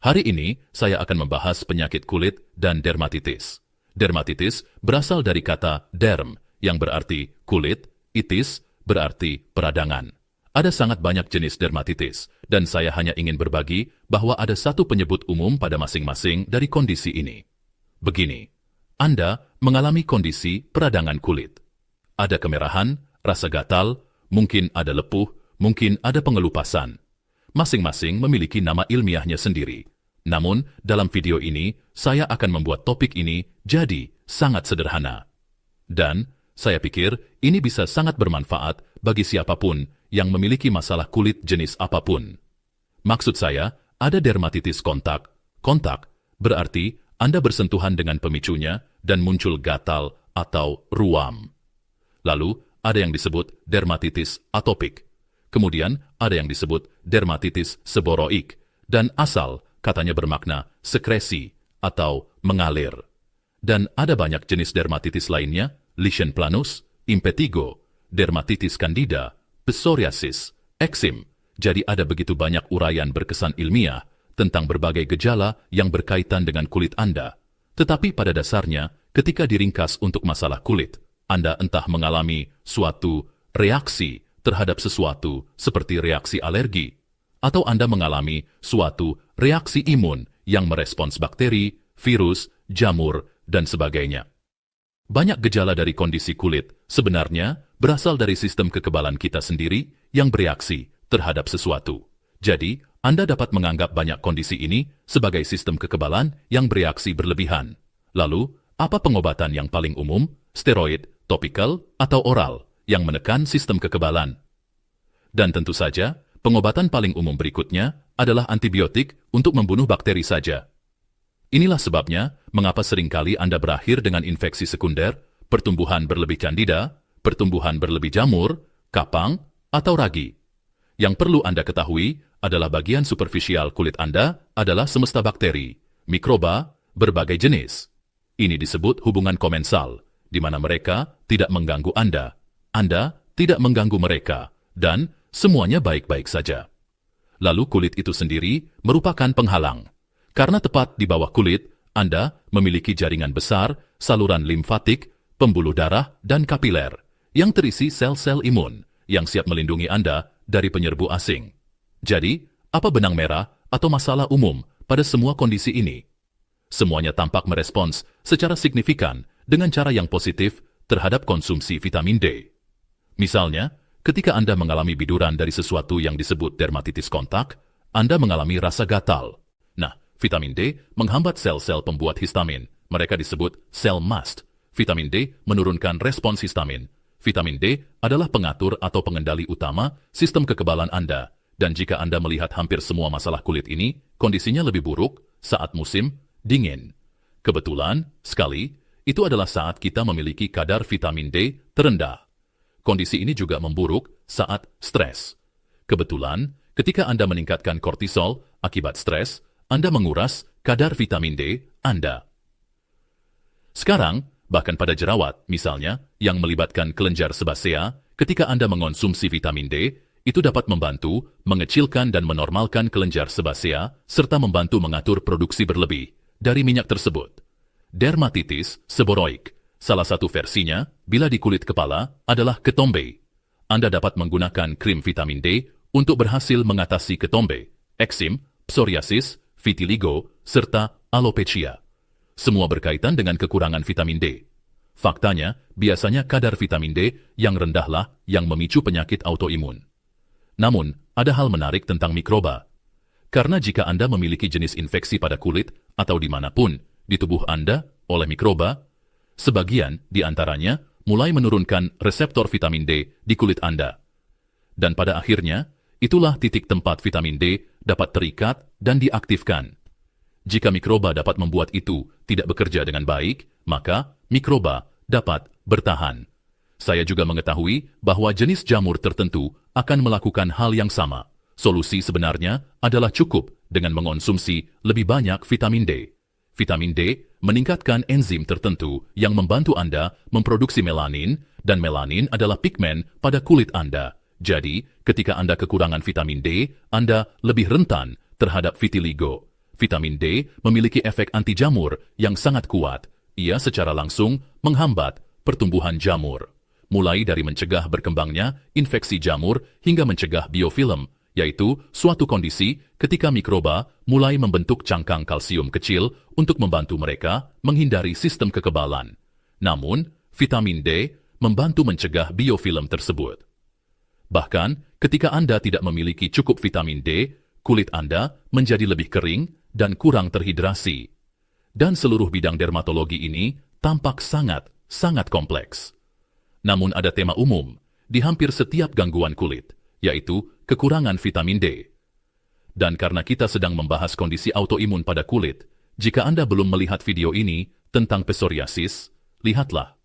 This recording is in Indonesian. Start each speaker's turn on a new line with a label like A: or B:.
A: Hari ini, saya akan membahas penyakit kulit dan dermatitis. Dermatitis berasal dari kata derm, yang berarti kulit, itis berarti peradangan. Ada sangat banyak jenis dermatitis, dan saya hanya ingin berbagi bahwa ada satu penyebut umum pada masing-masing dari kondisi ini. Begini, Anda mengalami kondisi peradangan kulit. Ada kemerahan, rasa gatal, mungkin ada lepuh, mungkin ada pengelupasan. Masing-masing memiliki nama ilmiahnya sendiri. Namun, dalam video ini, saya akan membuat topik ini jadi sangat sederhana. Dan, saya pikir ini bisa sangat bermanfaat bagi siapapun yang memiliki masalah kulit jenis apapun. Maksud saya, ada dermatitis kontak. Kontak berarti Anda bersentuhan dengan pemicunya dan muncul gatal atau ruam. Lalu, ada yang disebut dermatitis atopik. Kemudian, ada yang disebut dermatitis seboroik, dan asal katanya bermakna sekresi atau mengalir. Dan ada banyak jenis dermatitis lainnya, lichen planus, impetigo, dermatitis candida, psoriasis, eksim. Jadi ada begitu banyak uraian berkesan ilmiah tentang berbagai gejala yang berkaitan dengan kulit Anda. Tetapi pada dasarnya, ketika diringkas untuk masalah kulit, Anda entah mengalami suatu reaksi terhadap sesuatu seperti reaksi alergi, atau Anda mengalami suatu reaksi imun yang merespons bakteri, virus, jamur, dan sebagainya. Banyak gejala dari kondisi kulit sebenarnya berasal dari sistem kekebalan kita sendiri yang bereaksi terhadap sesuatu. Jadi, Anda dapat menganggap banyak kondisi ini sebagai sistem kekebalan yang bereaksi berlebihan. Lalu, apa pengobatan yang paling umum? Steroid, topikal, atau oral yang menekan sistem kekebalan. Dan tentu saja, pengobatan paling umum berikutnya adalah antibiotik untuk membunuh bakteri saja. Inilah sebabnya mengapa seringkali Anda berakhir dengan infeksi sekunder, pertumbuhan berlebih candida, pertumbuhan berlebih jamur, kapang, atau ragi. Yang perlu Anda ketahui adalah bagian superficial kulit Anda adalah semesta bakteri, mikroba, berbagai jenis. Ini disebut hubungan komensal, di mana mereka tidak mengganggu Anda tidak mengganggu mereka, dan semuanya baik-baik saja. Lalu kulit itu sendiri merupakan penghalang. Karena tepat di bawah kulit, Anda memiliki jaringan besar, saluran limfatik, pembuluh darah, dan kapiler, yang terisi sel-sel imun, yang siap melindungi Anda dari penyerbu asing. Jadi, apa benang merah atau masalah umum pada semua kondisi ini? Semuanya tampak merespons secara signifikan dengan cara yang positif terhadap konsumsi vitamin D. Misalnya, ketika Anda mengalami biduran dari sesuatu yang disebut dermatitis kontak, Anda mengalami rasa gatal. Nah, vitamin D menghambat sel-sel pembuat histamin. Mereka disebut sel mast. Vitamin D menurunkan respons histamin. Vitamin D adalah pengatur atau pengendali utama sistem kekebalan Anda. Dan jika Anda melihat hampir semua masalah kulit ini, kondisinya lebih buruk saat musim dingin. Kebetulan, sekali, itu adalah saat kita memiliki kadar vitamin D terendah. Kondisi ini juga memburuk saat stres. Kebetulan, ketika Anda meningkatkan kortisol akibat stres, Anda menguras kadar vitamin D Anda. Sekarang, bahkan pada jerawat, misalnya, yang melibatkan kelenjar sebasea, ketika Anda mengonsumsi vitamin D, itu dapat membantu mengecilkan dan menormalkan kelenjar sebasea, serta membantu mengatur produksi berlebih dari minyak tersebut. Dermatitis seboroik. Salah satu versinya, bila di kulit kepala, adalah ketombe. Anda dapat menggunakan krim vitamin D untuk berhasil mengatasi ketombe, eksim, psoriasis, vitiligo, serta alopecia. Semua berkaitan dengan kekurangan vitamin D. Faktanya, biasanya kadar vitamin D yang rendahlah yang memicu penyakit autoimun. Namun, ada hal menarik tentang mikroba. Karena jika Anda memiliki jenis infeksi pada kulit atau dimanapun di tubuh Anda oleh mikroba, sebagian di antaranya mulai menurunkan reseptor vitamin D di kulit Anda. Dan pada akhirnya, itulah titik tempat vitamin D dapat terikat dan diaktifkan. Jika mikroba dapat membuat itu tidak bekerja dengan baik, maka mikroba dapat bertahan. Saya juga mengetahui bahwa jenis jamur tertentu akan melakukan hal yang sama. Solusi sebenarnya adalah cukup dengan mengonsumsi lebih banyak vitamin D. Vitamin D meningkatkan enzim tertentu yang membantu Anda memproduksi melanin, dan melanin adalah pigmen pada kulit Anda. Jadi, ketika Anda kekurangan vitamin D, Anda lebih rentan terhadap vitiligo. Vitamin D memiliki efek anti jamur yang sangat kuat. Ia secara langsung menghambat pertumbuhan jamur, mulai dari mencegah berkembangnya infeksi jamur hingga mencegah biofilm, yaitu suatu kondisi ketika mikroba mulai membentuk cangkang kalsium kecil untuk membantu mereka menghindari sistem kekebalan. Namun, vitamin D membantu mencegah biofilm tersebut. Bahkan, ketika Anda tidak memiliki cukup vitamin D, kulit Anda menjadi lebih kering dan kurang terhidrasi. Dan seluruh bidang dermatologi ini tampak sangat kompleks. Namun ada tema umum di hampir setiap gangguan kulit, yaitu kekurangan vitamin D. Dan karena kita sedang membahas kondisi autoimun pada kulit, jika Anda belum melihat video ini tentang psoriasis, lihatlah.